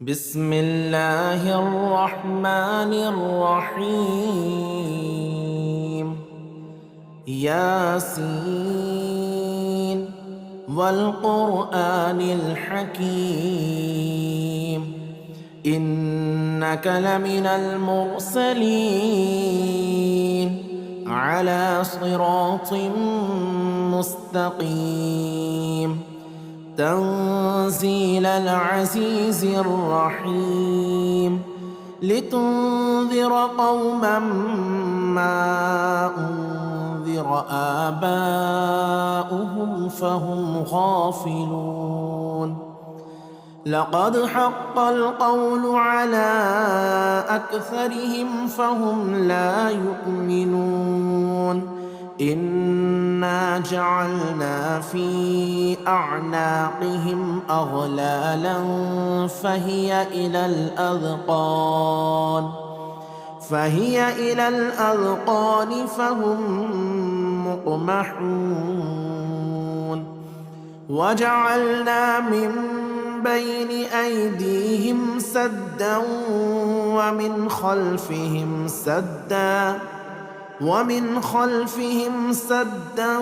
بسم الله الرحمن الرحيم. ياسين والقرآن الحكيم إنك لمن المرسلين على صراط مستقيم تنزيل العزيز الرحيم لتنذر قوما ما أنذر آباؤهم فهم غافلون. لقد حق القول على أكثرهم فهم لا يؤمنون. إنا جعلنا في أعناقهم أغلالا فهي إلى الأذقان فهم مقمحون. وجعلنا من بين أيديهم سدا ومن خلفهم سدا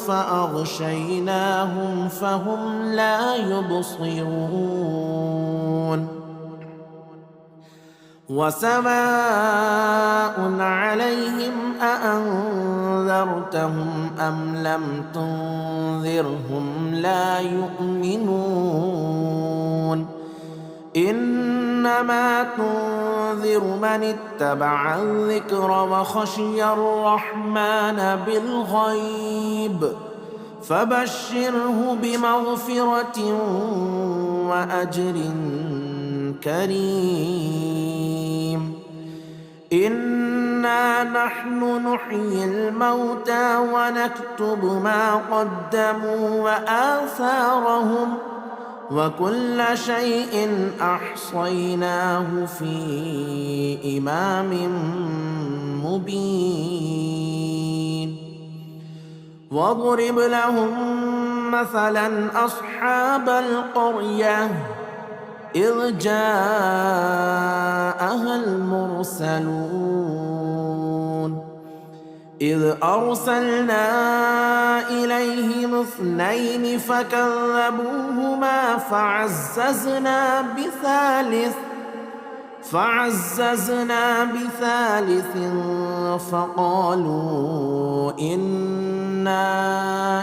فأغشيناهم فهم لا يبصرون. وسواء عليهم أأنذرتهم أم لم تنذرهم لا يؤمنون. إنما تنذر من اتبع الذكر وخشي الرحمن بالغيب فبشره بمغفرة وأجر كريم. إنا نحن نحيي الموتى ونكتب ما قدموا وآثارهم وكل شيء أحصيناه في إمام مبين. واضرب لهم مثلا أصحاب القرية إذ جاءها المرسلون إذ أرسلنا إليهم 2 فكذبوهما فعززنا بثالث فقالوا إنا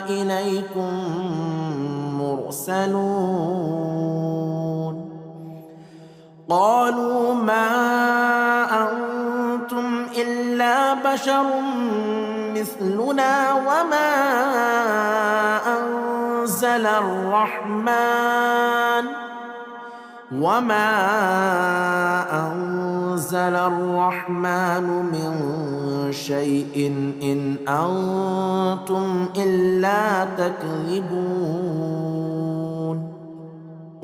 إليكم مرسلون. قالوا ما أنتم إلا بشر مثلنا وما أنزل الرحمن من شيء إن أنتم إلا تكذبون.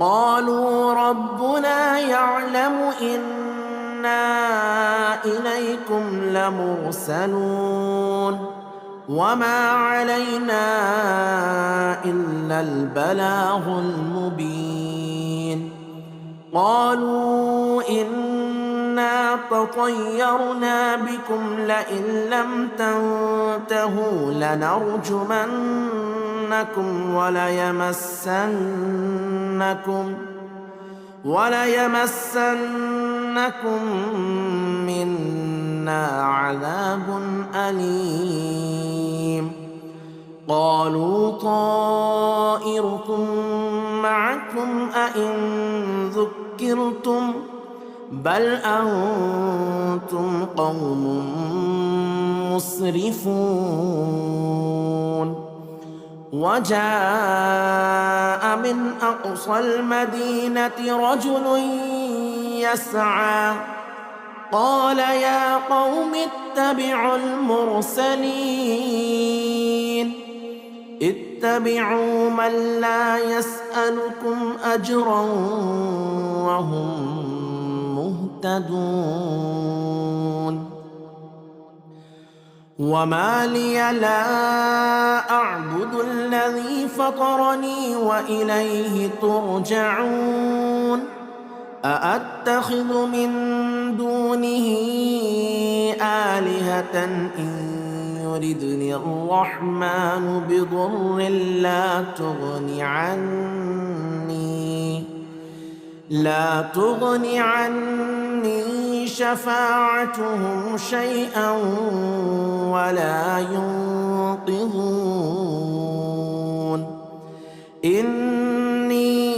قالوا ربنا يعلم إنا إليكم لمرسلون وما علينا إلا البلاغ المبين. قالوا إنا تطيرنا بكم لئن لم تنتهوا لنرجمنكم وليمسنكم منا عذاب أليم. قالوا طائركم معكم أئن ذكرتم بل أنتم قوم مسرفون. وجاء من أقصى المدينة رجل يسعى قال يا قوم اتبعوا المرسلين اتبعوا من لا يسألكم أجرا وهم مهتدون. وما لي لا أعبد الذي فطرني وإليه ترجعون أأتخذ من دونه آلهة إن يردني الرحمن بضر لا تغن عني شفاعتهم شيئا ولا ينقذون إني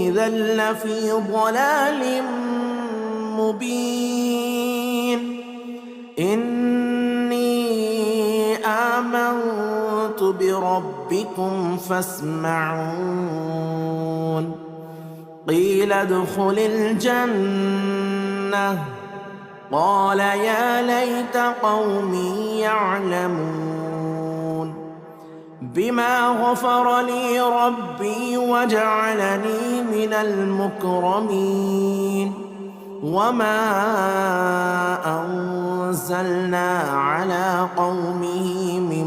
إذا لفي ضلال مبين إني آمنت بربكم فاسمعون قيل ادخل الجنة قال يا ليت قومي يعلمون بما غفر لي ربي وجعلني من المكرمين وما أنزلنا على قومه من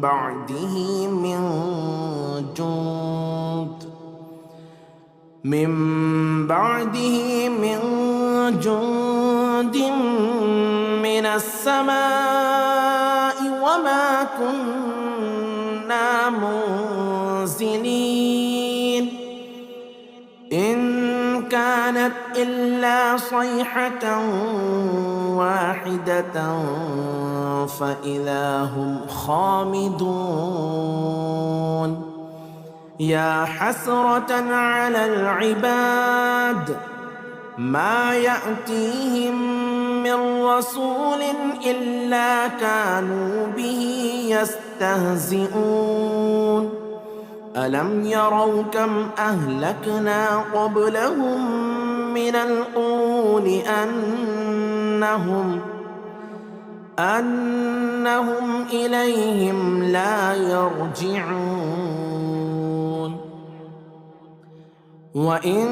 بعده من جند من السماء وما كنا منزلين إن كانت إلا صيحة واحدة فإذا هم خامدون يا حسرة على العباد ما يأتيهم من رسول إلا كانوا به يستهزئون ألم يروا كم أهلكنا قبلهم من القرون أنهم إليهم لا يرجعون وإن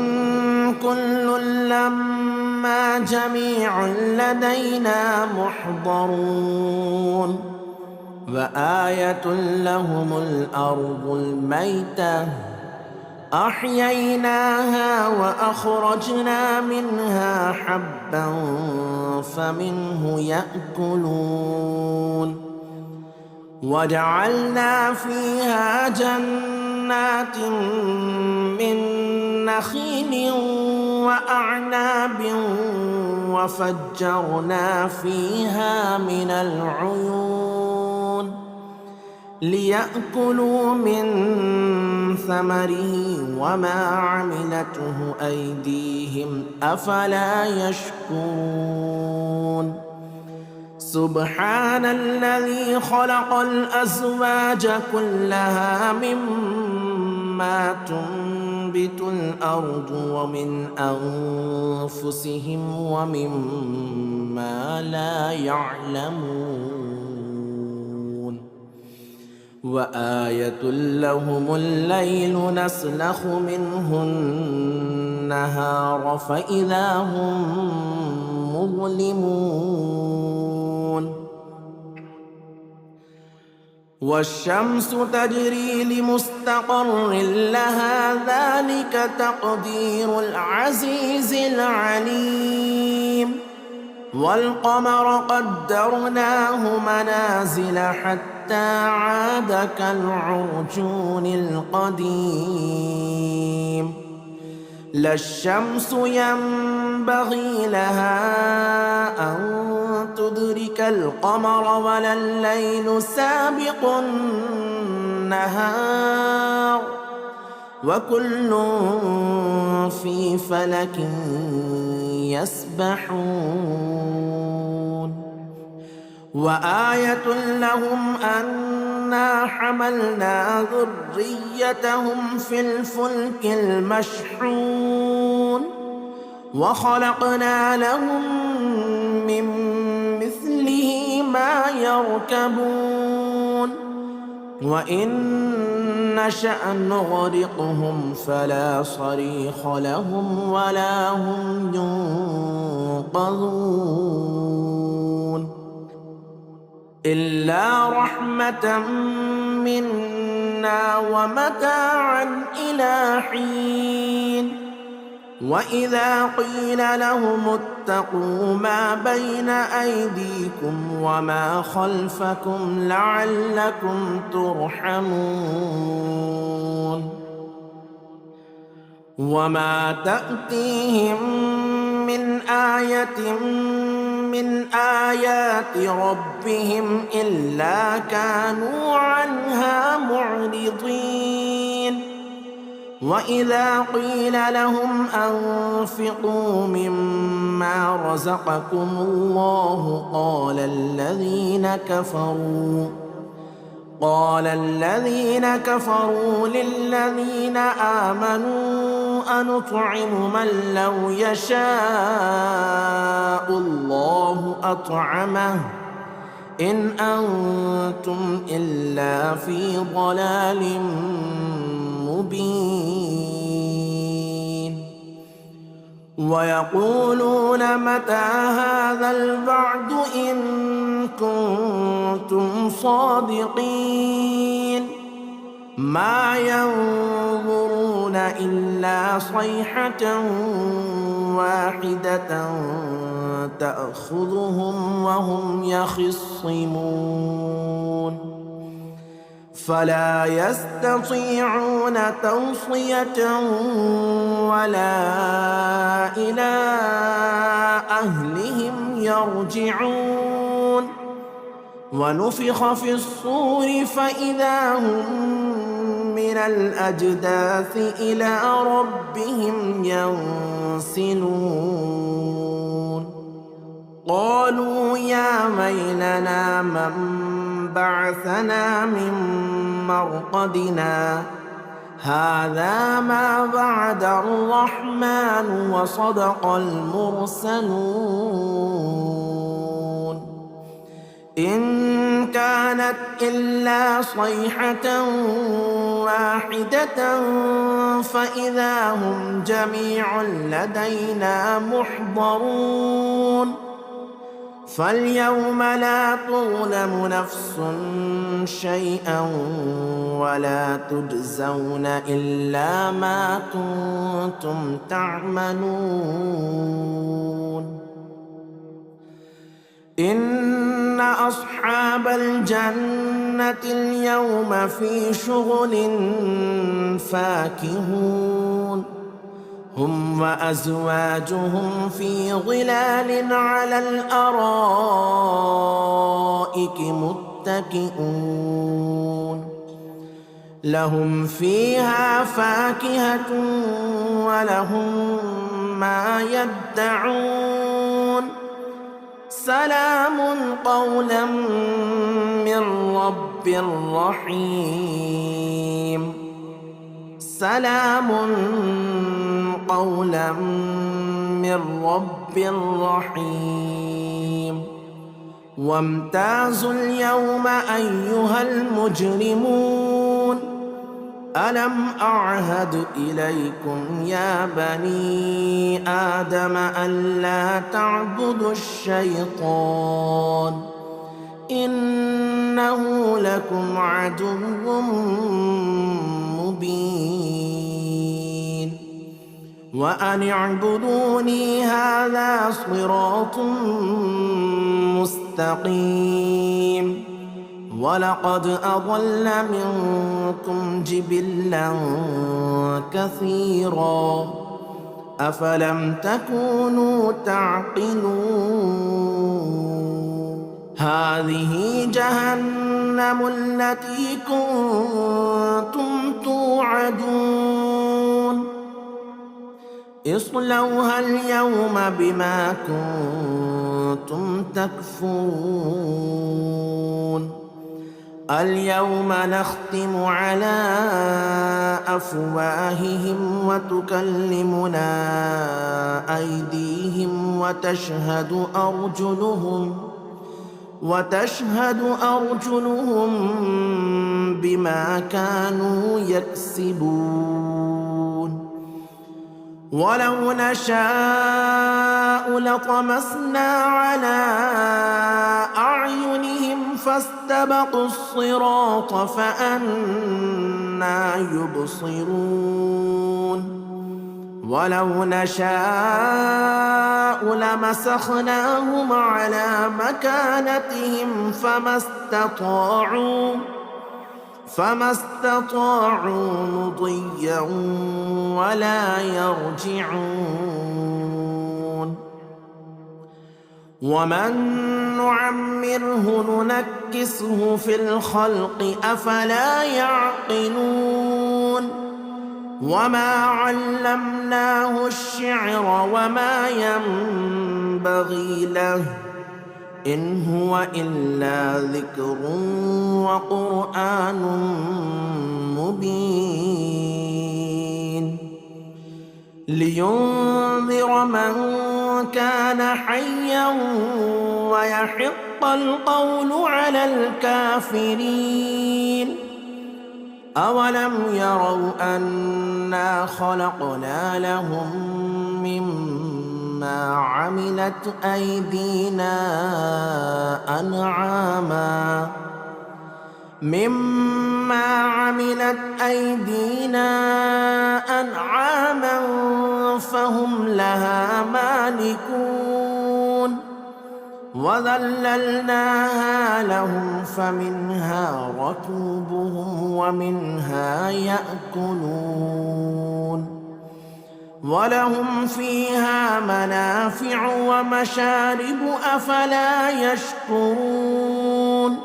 كل لما جميع لدينا محضرون وآية لهم الأرض الميتة أحييناها وأخرجنا منها حبا فمنه يأكلون وجعلنا فيها جنات من نخيل وأعناب وفجرنا فيها من العيون ليأكلوا من ثمره وما عملته أيديهم أفلا يشكرون سبحان الذي خلق الأزواج كلها مما تنبت الأرض ومن أنفسهم ومما لا يعلمون وآية لهم الليل نسلخ منه النهار فإذا هم مظلمون والشمس تجري لمستقر لها ذلك تقدير العزيز العليم والقمر قدرناه منازل حتى عاد كالعرجون القديم لا الشمس ينبغي لها أن تدرك القمر ولا الليل سابق النهار وكل في فلك يسبحون وآية لهم أنا حملنا ذريتهم في الفلك المشحون وخلقنا لهم من مثله ما يركبون وإن نشأ نغرقهم فلا صريخ لهم ولا هم ينقذون إلا رحمة منا ومتاعا إلى حين وإذا قيل لهم اتقوا ما بين أيديكم وما خلفكم لعلكم ترحمون وما تأتيهم من آية من آيات ربهم إلا كانوا عنها معرضين وإذا قيل لهم أنفقوا مما رزقكم الله قال الذين كفروا للذين آمنوا أنطعم من لو يشاء الله أطعمه إن أنتم إلا في ضلال مبين ويقولون متى هذا الوعد إن كنتم صادقين ما ينظرون إلا صيحة واحدة تأخذهم وهم يخصمون فلا يستطيعون توصية ولا إلى أهلهم يرجعون ونفخ في الصور فإذا هم من الأجداث إلى ربهم ينسلون قالوا يا ويلنا من بعثنا من مرقدنا هذا ما وعد الرحمن وصدق المرسلون إن كانت إلا صيحة واحدة فإذا هم جميع لدينا محضرون فاليوم لا تظلم نفس شيئا ولا تجزون إلا ما كنتم تعملون إن أصحاب الجنة اليوم في شغل فاكهون هم وأزواجهم في ظلال على الأرائك متكئون لهم فيها فاكهة ولهم ما يدعون سلام قولا من رب رحيم سلام قولا من رب رحيم وامتازوا اليوم أيها المجرمون ألم أعهد إليكم يا بني آدم ألا تعبدوا الشيطان إنه لكم عدو مبين وأن اعبدوني هذا صراط مستقيم ولقد أضل منكم جبلا كثيرا أفلم تكونوا تعقلون هذه جهنم التي كنتم توعدون اصلوها اليوم بما كنتم تكفرون اليوم نختم على أفواههم وتكلمنا أيديهم وتشهد أرجلهم بما كانوا يكسبون ولو نشاء لطمسنا على أعينهم فاستبقوا الصراط فأنى يبصرون ولو نشاء لمسخناهم على مكانتهم فما استطاعوا مضيا ولا يرجعون. ومن نعمره ننكسه في الخلق أفلا يعقلون. وما علمناه الشعر وما ينبغي له إن هو إلا ذكر وقرآن مبين لينذر من كان حيا ويحق القول على الكافرين. أولم يروا أنا خلقنا لهم مما عملت أيدينا أنعاما فهم لها مالكون. وذللناها لهم فمنها ركوبهم ومنها يأكلون ولهم فيها منافع ومشارب أفلا يشكرون.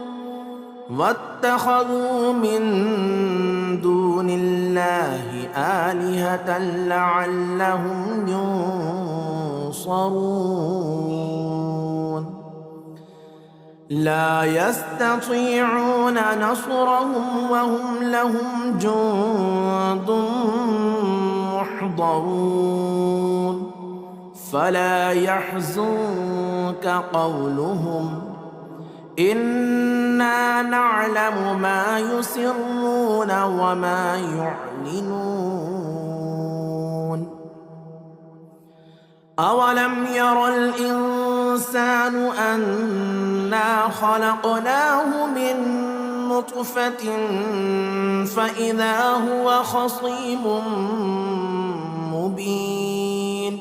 واتخذوا من دون الله آلهة لعلهم ينصرون. لا يستطيعون نصرهم وهم لهم جند محضرون. فلا يحزنك قولهم إنا نعلم ما يسرون وما يعلنون. أولم ير الإنسان أنا خلقناه من نطفة فإذا هو خصيم مبين.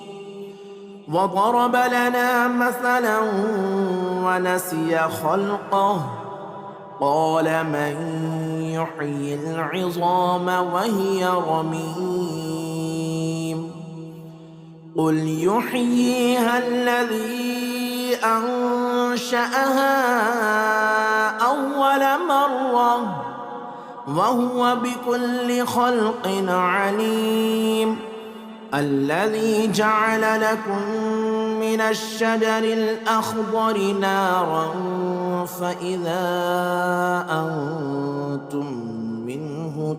وضرب لنا مثلا ونسي خلقه قال من يحيي العظام وهي رميم. قل يحييها الذي أنشأها أول مرة وهو بكل خلق عليم. الذي جعل لكم من الشجر الأخضر نارا فإذا أنتم منه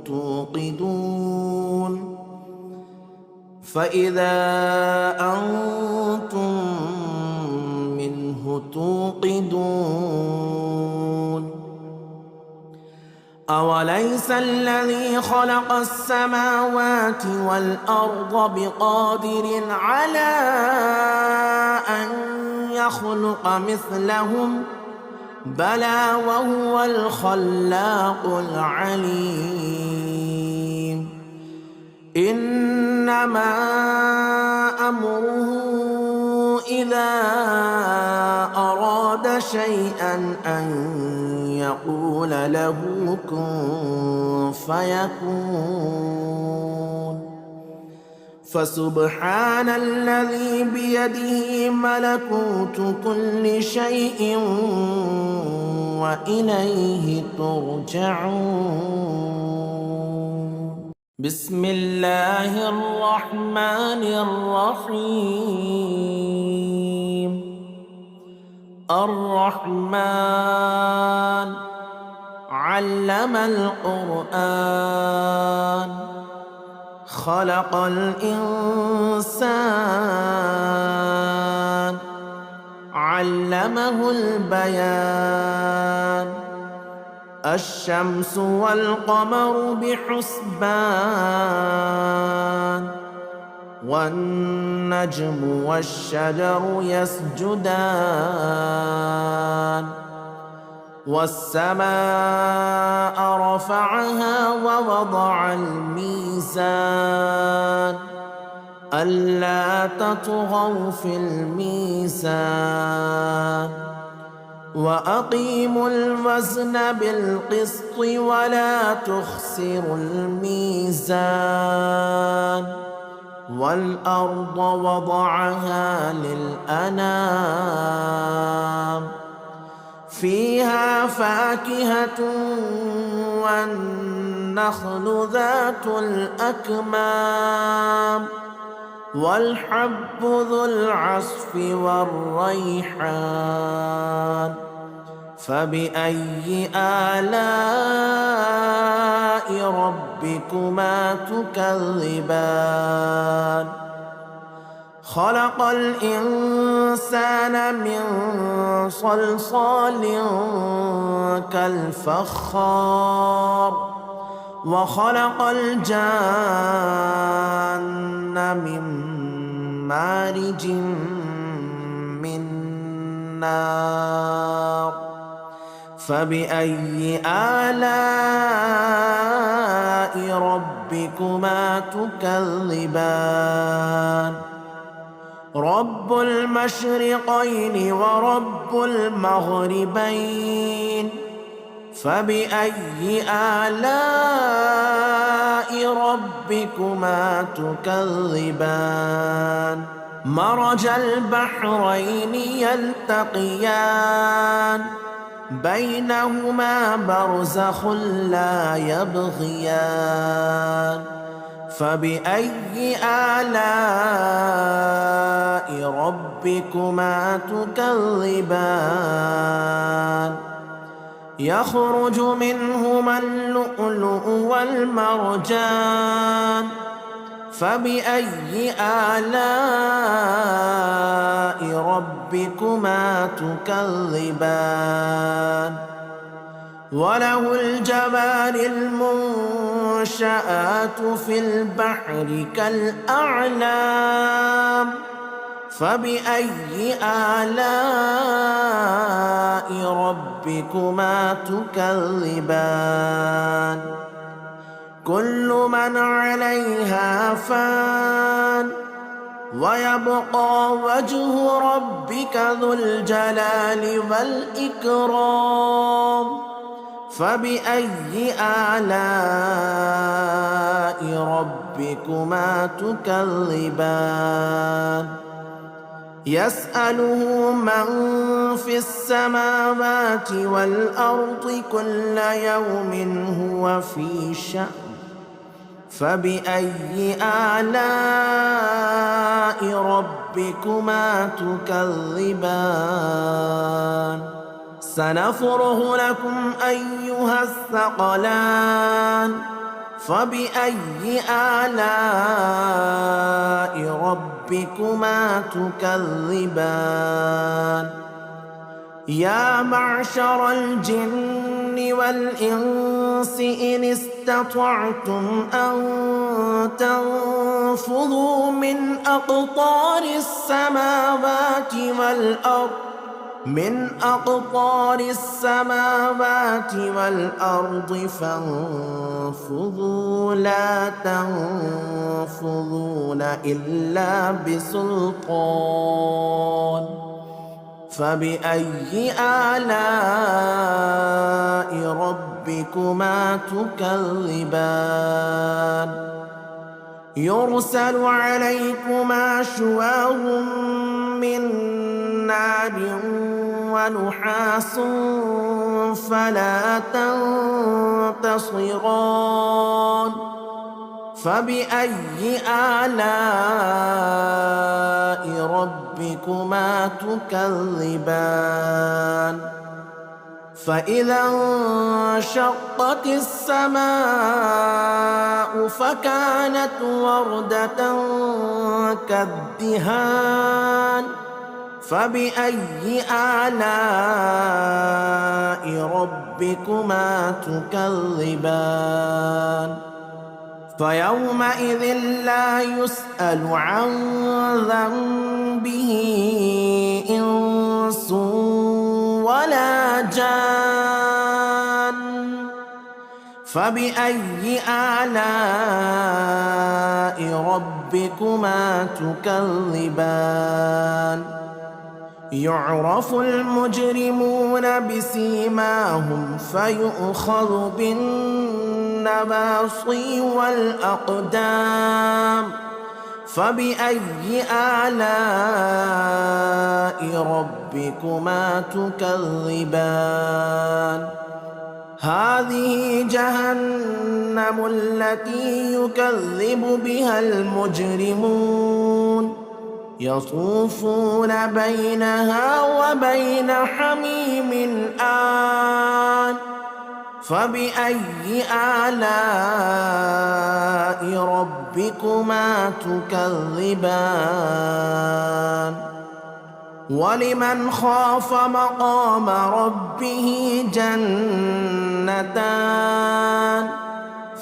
توقدون. أوليس الذي خلق السماوات والأرض بقادر على أن يخلق مثلهم بلى وهو الخلاق العليم. إنما أمره إذا أراد شيئا أن يقول له كن فيكون. فسبحان الذي بيده ملكوت كل شيء وإليه ترجعون. بسم الله الرحمن الرحيم. الرحمن علم القرآن خلق الإنسان علمه البيان. الشمس والقمر بحسبان والنجم والشجر يسجدان. والسماء رفعها ووضع الميزان ألا تطغوا في الميزان وأقيموا الوزن بالقسط ولا تخسروا الميزان والأرض وضعها للأنام فيها فاكهة والنخل ذات الأكمام والحب ذو العصف والريحان فبأي آلاء ربكما تكذبان خلق الإنسان من صلصال كالفخار وخلق الجان من مارج من نار فبأي آلاء ربكما تكذبان رب المشرقين ورب المغربين فبأي آلاء ربكما تكذبان مرج البحرين يلتقيان بينهما برزخ لا يبغيان فبأي آلاء ربكما تكذبان يخرج منهما اللؤلؤ والمرجان فبأي آلاء ربكما تكذبان وله الجوار المنشآت في البحر كالأعلام فبأي آلاء ربكما تكذبان كل من عليها فان ويبقى وجه ربك ذو الجلال والإكرام فبأي آلاء ربكما تكذبان يسأله من في السماوات والأرض كل يوم هو في شأن فبأي آلاء ربكما تكذبان سنفرغ لكم أيها الثقلان فبأي آلاء ربكما تكذبان يا معشر الجن والإنس إن استطعتم أن تنفذوا من أقطار السماوات والأرض فانفذوا لا تنفذون إلا بسلطان فبأي آلاء ربكما تكذبان يرسل عليكما شواظ من نار ونحاس فلا تنتصران فبأي آلاء ربكما تكذبان فإذا انشقت السماء فكانت وردة كالدهان فبأي آلاء ربكما تكذبان فيومئذ لا يسأل عن ذنبه إنس ولا جان فبأي آلاء ربكما ربكما تكذبان يعرف المجرمون بسيماهم فيؤخذ بالنواصي والأقدام فبأي آلاء ربكما تكذبان هذه جهنم التي يكذب بها المجرمون يطوفون بينها وبين حميم آن فبأي آلاء ربكما تكذبان ولمن خاف مقام ربه جنتان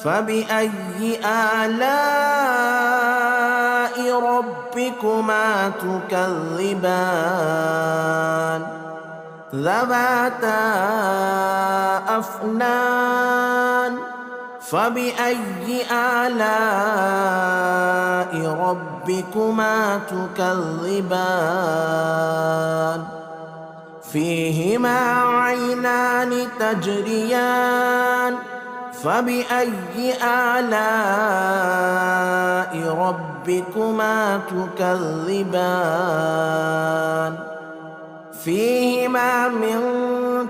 فبأي آلاء ربكما تكذبان ذواتا أفنان فبأي آلاء ربكما تكذبان فيهما عينان تجريان فبأي آلاء ربكما تكذبان فيهما من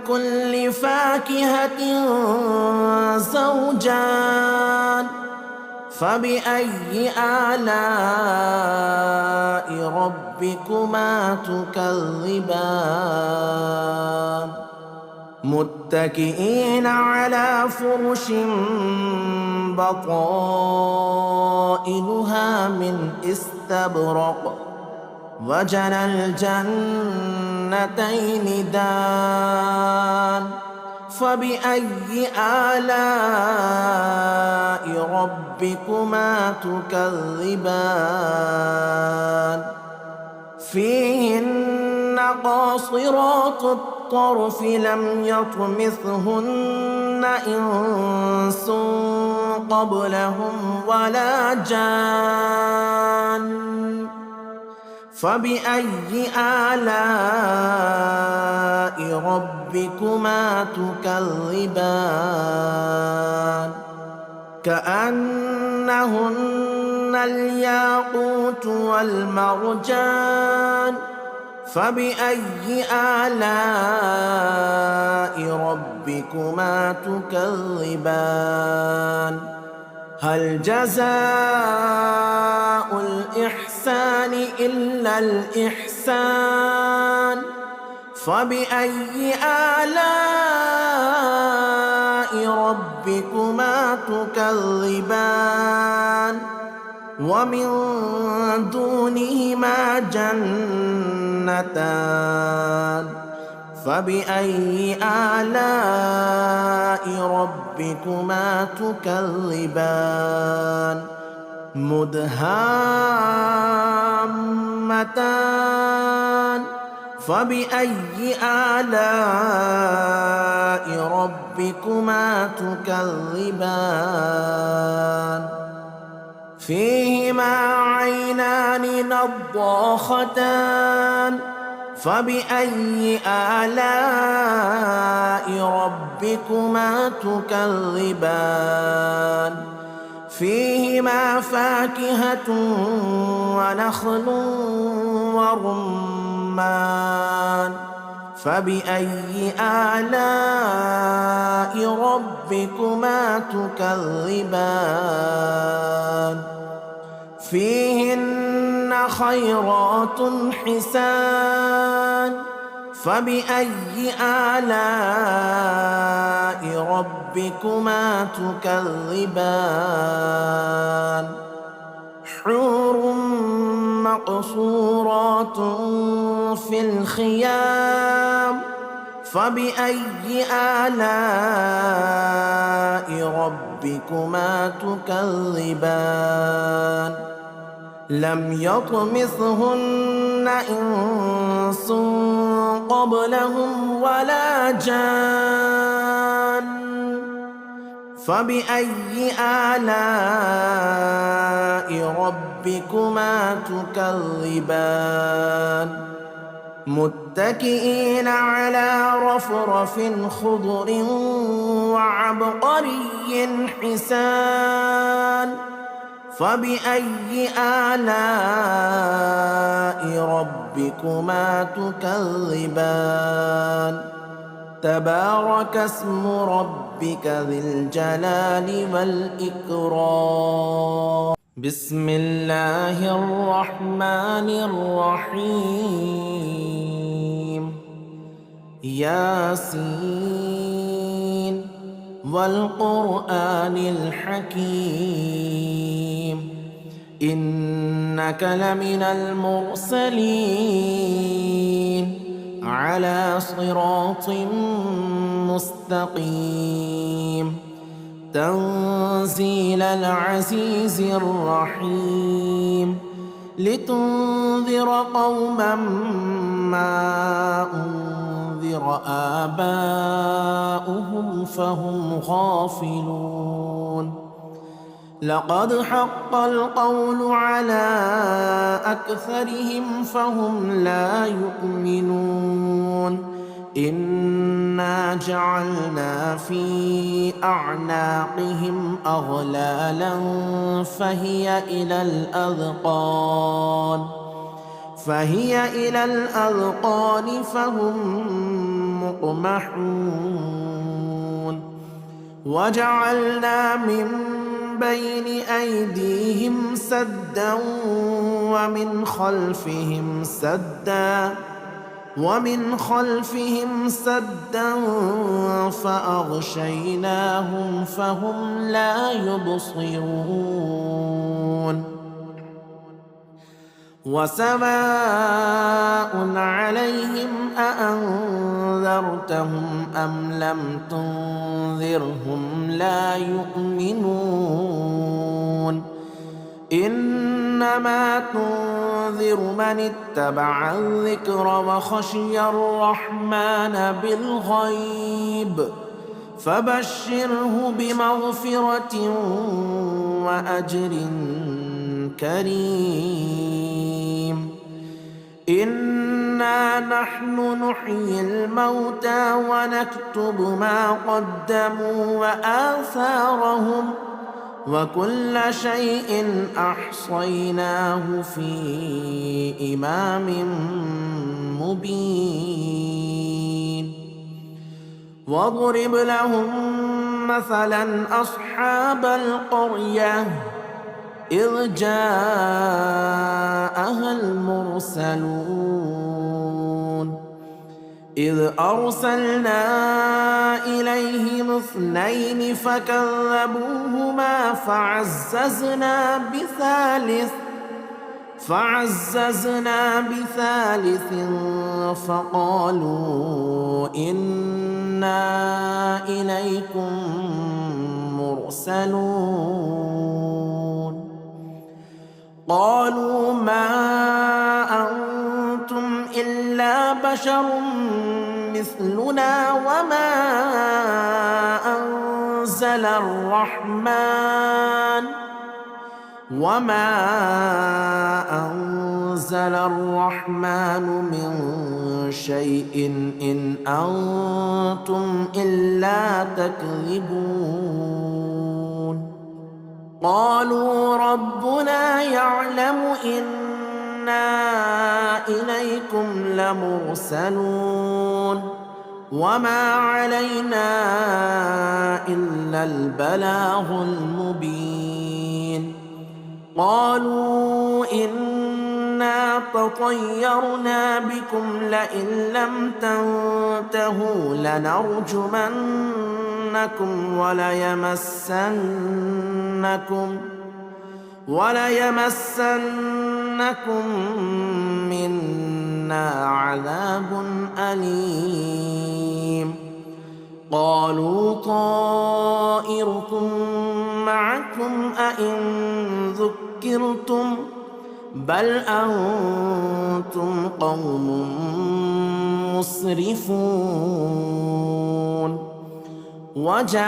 كل فاكهة زوجان فبأي آلاء ربكما تكذبان متكئين على فرش بطائنها من استبرق وجنى الجنتين دان فبأي آلاء ربكما تكذبان فيهن قاصرات الطرف لم يطمثهن إنس قبلهم ولا جان فبأي آلاء ربكما تكذبان كأنهن الياقوت والمرجان فبأي آلاء ربكما تكذبان هل جزاء الإحسان إلا الإحسان فبأي آلاء ربكما تكذبان ومن دونهما جنتان فبأي آلاء ربكما تكذبان مدهامتان فبأي آلاء ربكما تكذبان فيهما عينان نضاختان فبأي آلاء ربكما تكذبان فيهما فاكهة ونخل ورمان فبأي آلاء ربكما تكذبان فيهن خيرات حسان فبأي آلاء ربكما تكذبان حور مقصورات في الخيام فبأي آلاء ربكما تكذبان لم يطمثهن إنس قبلهم ولا جان فبأي آلاء ربكما تكذبان متكئين على رفرف خضر وعبقري حسان فبأي آلاء ربكما تكذبان تبارك اسم ربك ذي الجلال والإكرام بسم الله الرحمن الرحيم ياسين والقرآن الحكيم إنك لمن المرسلين على صراط مستقيم تنزيل العزيز الرحيم لتنذر قوما ما أنذر آباؤهم فهم غافلون لقد حق القول على أكثرهم فهم لا يؤمنون إنا جعلنا في أعناقهم أغلالا فهي إلى الأذقان فهم مقمحون وجعلنا من بين أيديهم سدا ومن خلفهم سدا فأغشيناهم فهم لا يبصرون وسواء عليهم أأنذرتهم أم لم تنذرهم لا يؤمنون إنما تنذر من اتبع الذكر وخشي الرحمن بالغيب فبشره بمغفرة وأجر كريم إنا نحن نحيي الموتى ونكتب ما قدموا وآثارهم وكل شيء أحصيناه في إمام مبين واضرب لهم مثلا أصحاب القرية إذ جاءها المرسلون إذ أرسلنا إليهم 2 فكذبوهما فعززنا بثالث فقالوا إنا إليكم مرسلون قالوا ما أنتم إلا بشر مثلنا وما أنزل الرحمن من شيء إن أنتم إلا تكذبون قالوا ربنا يعلم إنا إليكم لمرسلون وما علينا إلا البلاغ المبين قالوا إنا تطيرنا بكم لئن لم تنتهوا لنرجمنكم وليمسنكم منا عذاب أليم قالوا طائركم معكم أئن ذكرتم بل أنتم قوم مسرفون وجاء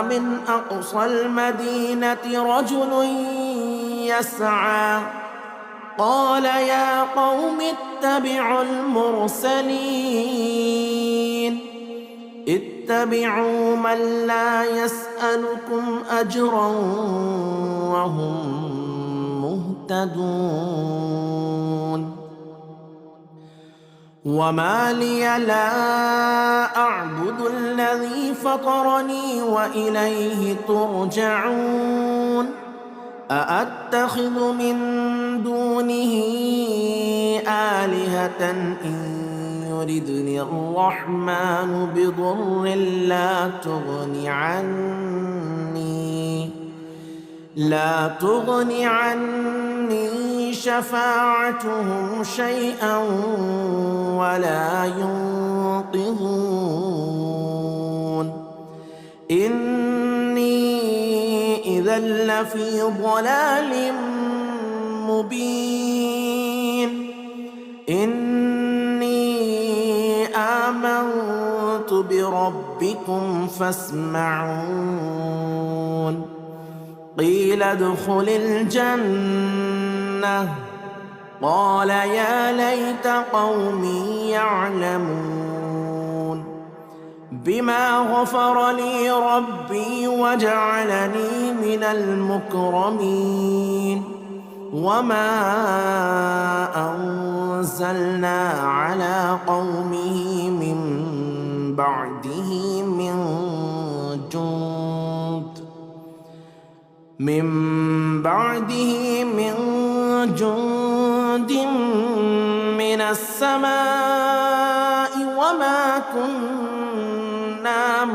من أقصى المدينة رجل يسعى قال يا قوم اتبعوا المرسلين اتبعوا من لا يسألكم أجرا وهم مهتدون وما لي لا أعبد الذي فطرني وإليه ترجعون أأتخذ من دونه آلهة إن يردني الرحمن بضر لا تغني عني شفاعتهم شيئا ولا ينقذون إني إذا لفي ضلال مبين إني آمنت بربكم فاسمعون قيل ادخل الجنة قال يا ليت قومي يعلمون بما غفر لي ربي وجعلني من المكرمين وما أنزلنا على قومه من بعده من جند من السماء وما كنا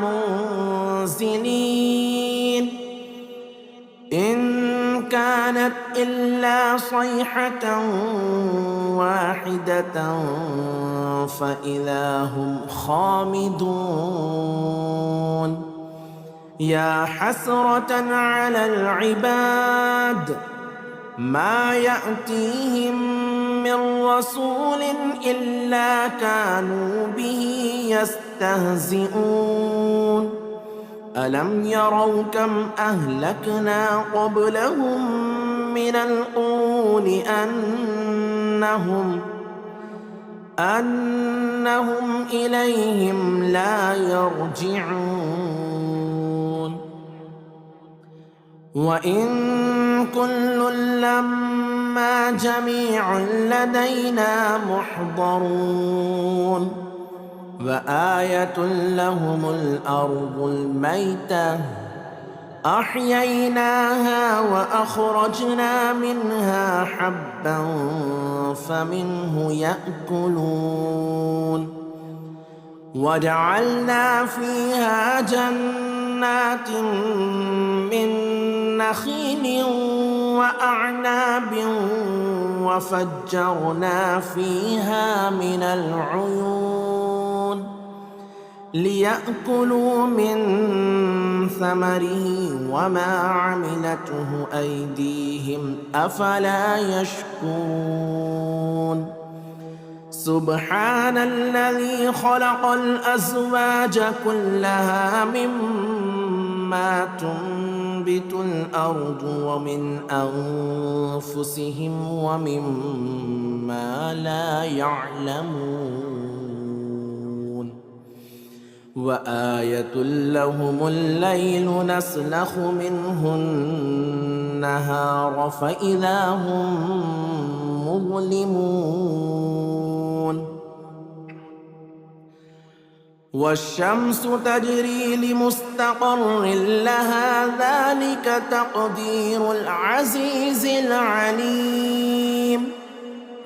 منزلين إن كانت إلا صيحة واحدة فإذا هم خامدون يا حسرة على العباد ما يأتيهم من رسول إلا كانوا به يستهزئون ألم يروا كم أهلكنا قبلهم من القرون أنهم إليهم لا يرجعون وإن كل لما جميع لدينا محضرون وآية لهم الأرض الميتة أحييناها وأخرجنا منها حبا فمنه يأكلون وجعلنا فيها جنات من نخيل وأعناب وفجرنا فيها من العيون ليأكلوا من ثمره وما عملته أيديهم أفلا يشكرون سبحان الذي خلق الأزواج كلها مما تنبت الأرض ومن أنفسهم ومما لا يعلمون وآية لهم الليل نسلخ منه النهار فإذا هم مظلمون والشمس تجري لمستقر لها ذلك تقدير العزيز العليم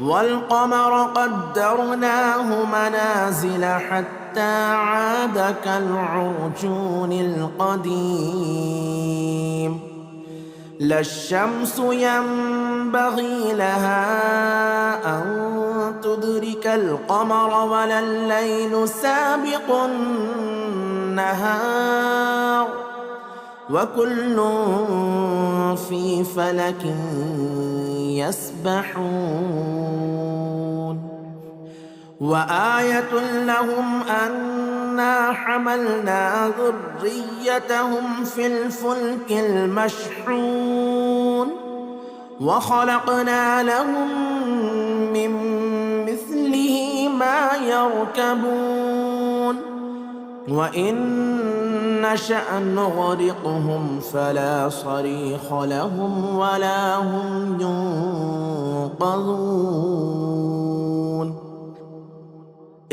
والقمر قدرناه منازل حتى عاد كالعرجون القديم لا الشمس ينبغي لها أن تدرك القمر ولا الليل سابق النهار وكل في فلك يسبحون وآية لهم أن أنا حملنا ذريتهم في الفلك المشحون وخلقنا لهم من مثله ما يركبون وإن نشأ نغرقهم فلا صريخ لهم ولا هم ينقذون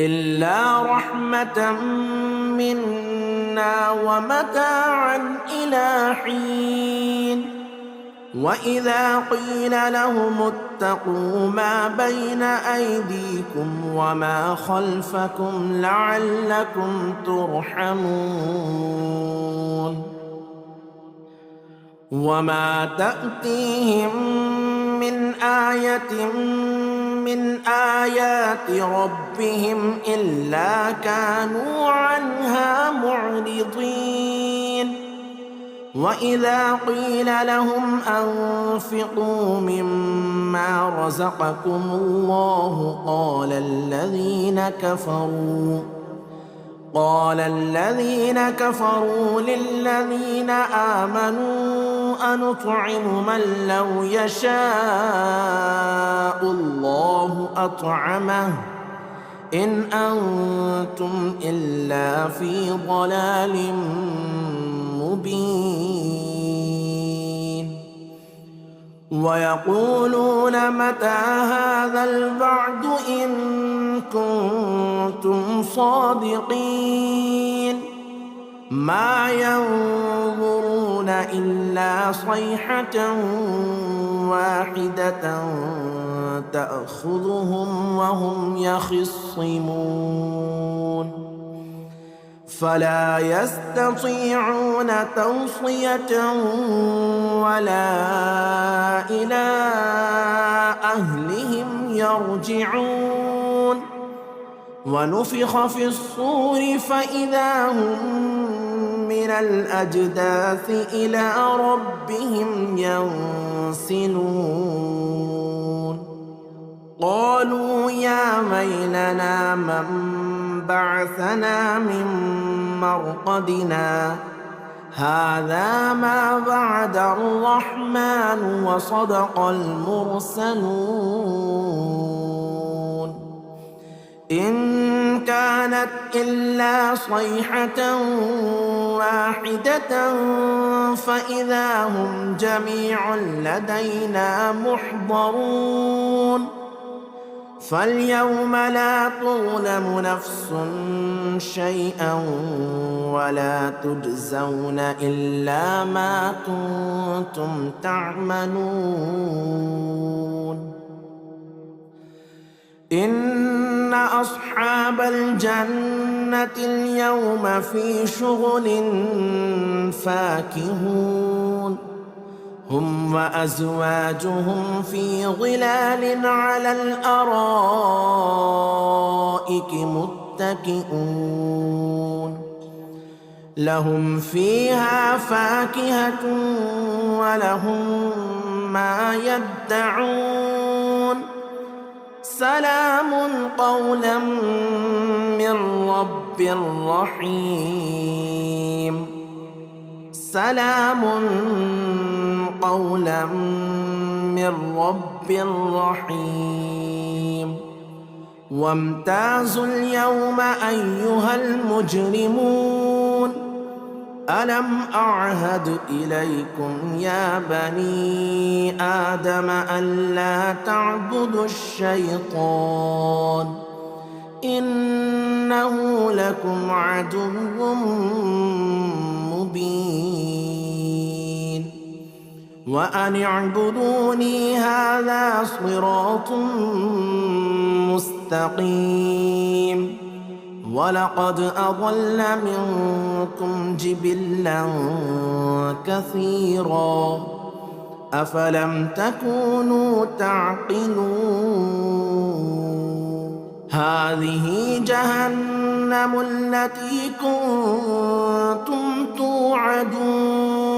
إلا رحمة منا ومتاعا إلى حين وإذا قيل لهم اتقوا ما بين أيديكم وما خلفكم لعلكم ترحمون وما تأتيهم من آية من آيات ربهم إلا كانوا عنها معرضين وإذا قيل لهم أنفقوا مما رزقكم الله قال الذين كفروا للذين آمنوا أنطعم من لو يشاء الله أطعمه إن أنتم إلا في ضلال مبين ويقولون متى هذا الوعد إن كنتم صادقين ما ينظرون إلا صيحة واحدة تأخذهم وهم يخصمون فلا يستطيعون توصية ولا إلى أهلهم يرجعون ونفخ في الصور فإذا هم من الأجداث إلى ربهم ينسلون قالوا يا ويلنا من بعثنا من مرقدنا هذا ما وعد الرحمن وصدق المرسلون إن كانت إلا صيحة واحدة فإذا هم جميع لدينا محضرون فاليوم لا تظلم نفس شيئا ولا تجزون إلا ما كنتم تعملون إن أصحاب الجنة اليوم في شغل فاكهون هم وأزواجهم في ظلال على الأرائك متكئون لهم فيها فاكهة ولهم ما يدعون سلام قولا من رب رحيم سلام قولا من رب رحيم وامتازوا اليوم أيها المجرمون ألم أعهد إليكم يا بني آدم ألا تعبدوا الشيطان إنه لكم عدو مبين وأن اعبدوني هذا صراط مستقيم ولقد أضل منكم جبلا كثيرا أفلم تكونوا تعقلون هذه جهنم التي كنتم توعدون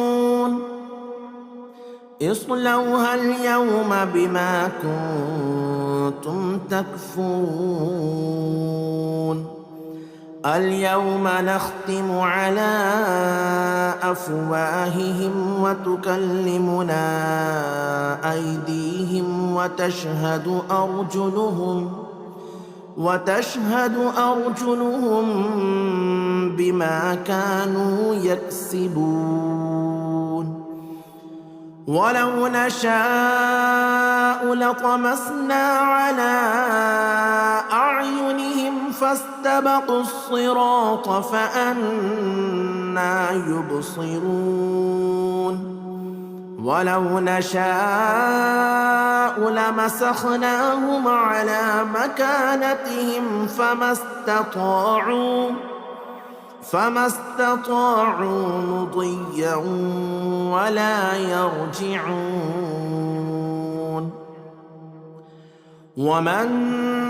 اصلوها اليوم بما كنتم تكفرون اليوم نختم على أفواههم وتكلمنا أيديهم وتشهد أرجلهم بما كانوا يكسبون ولو نشاء لطمسنا على أعينهم فاستبقوا الصراط فأنى يبصرون ولو نشاء لمسخناهم على مكانتهم فما استطاعوا مضيا ولا يرجعون ومن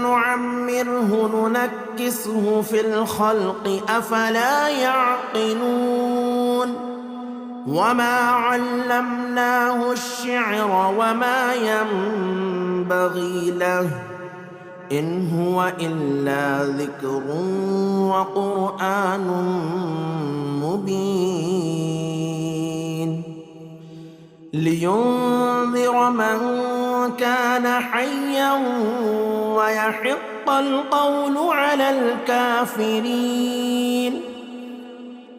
نعمره ننكسه في الخلق أفلا يعقلون وما علمناه الشعر وما ينبغي له إن هو إلا ذكر وقرآن مبين لينذر من كان حيا ويحق القول على الكافرين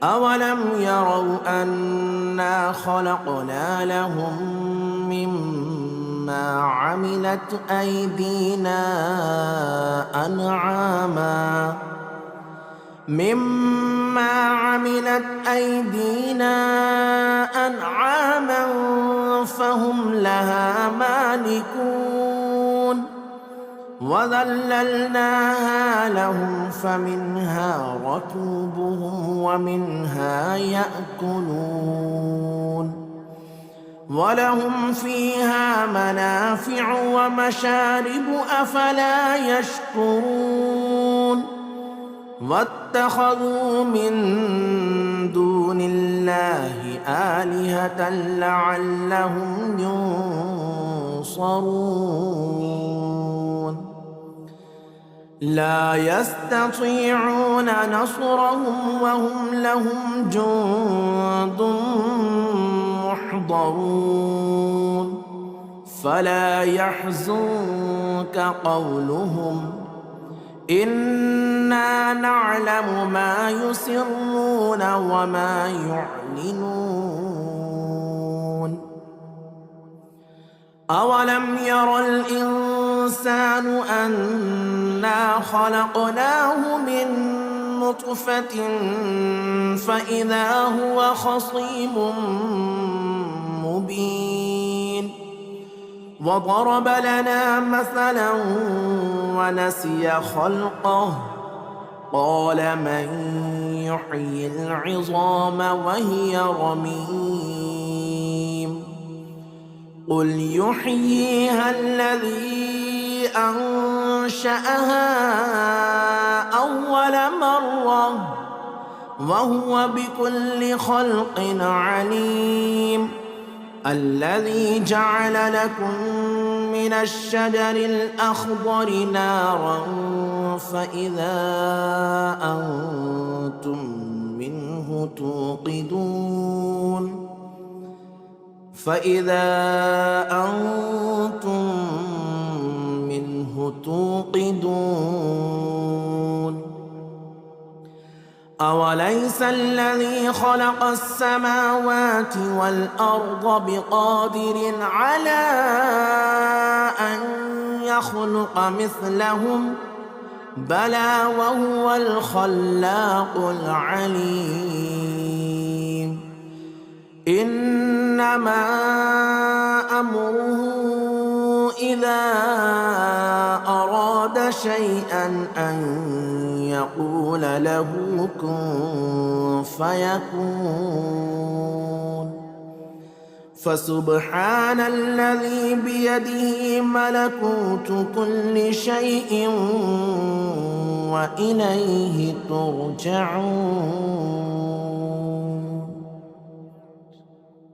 أولم يروا أنا خلقنا لهم مما عملت أيدينا أنعاما فهم لها مالكون وذللناها لهم فمنها ركوبهم ومنها يأكلون ولهم فيها منافع ومشارب أفلا يشكرون واتخذوا من دون الله آلهة لعلهم ينصرون لا يستطيعون نصرهم وهم لهم جند محضرون فلا يحزنك قولهم إنا نعلم ما يسرون وما يعلنون أولم ير الإنسان أنا خلقناه من نطفة فإذا هو خصيم مبين وضرب لنا مثلا ونسي خلقه قال من يحيي العظام وهي رميم قل يحييها الذي أنشأها أول مرة وهو بكل خلق عليم الذي جعل لكم من الشجر الأخضر نارا فإذا أنتم منه توقدون أوليس الذي خلق السماوات والأرض بقادر على أن يخلق مثلهم بلى وهو الخلاق العليم إنما أمره إذا أراد شيئا أن يقول له كن فيكون فسبحان الذي بيده ملكوت كل شيء وإليه ترجعون.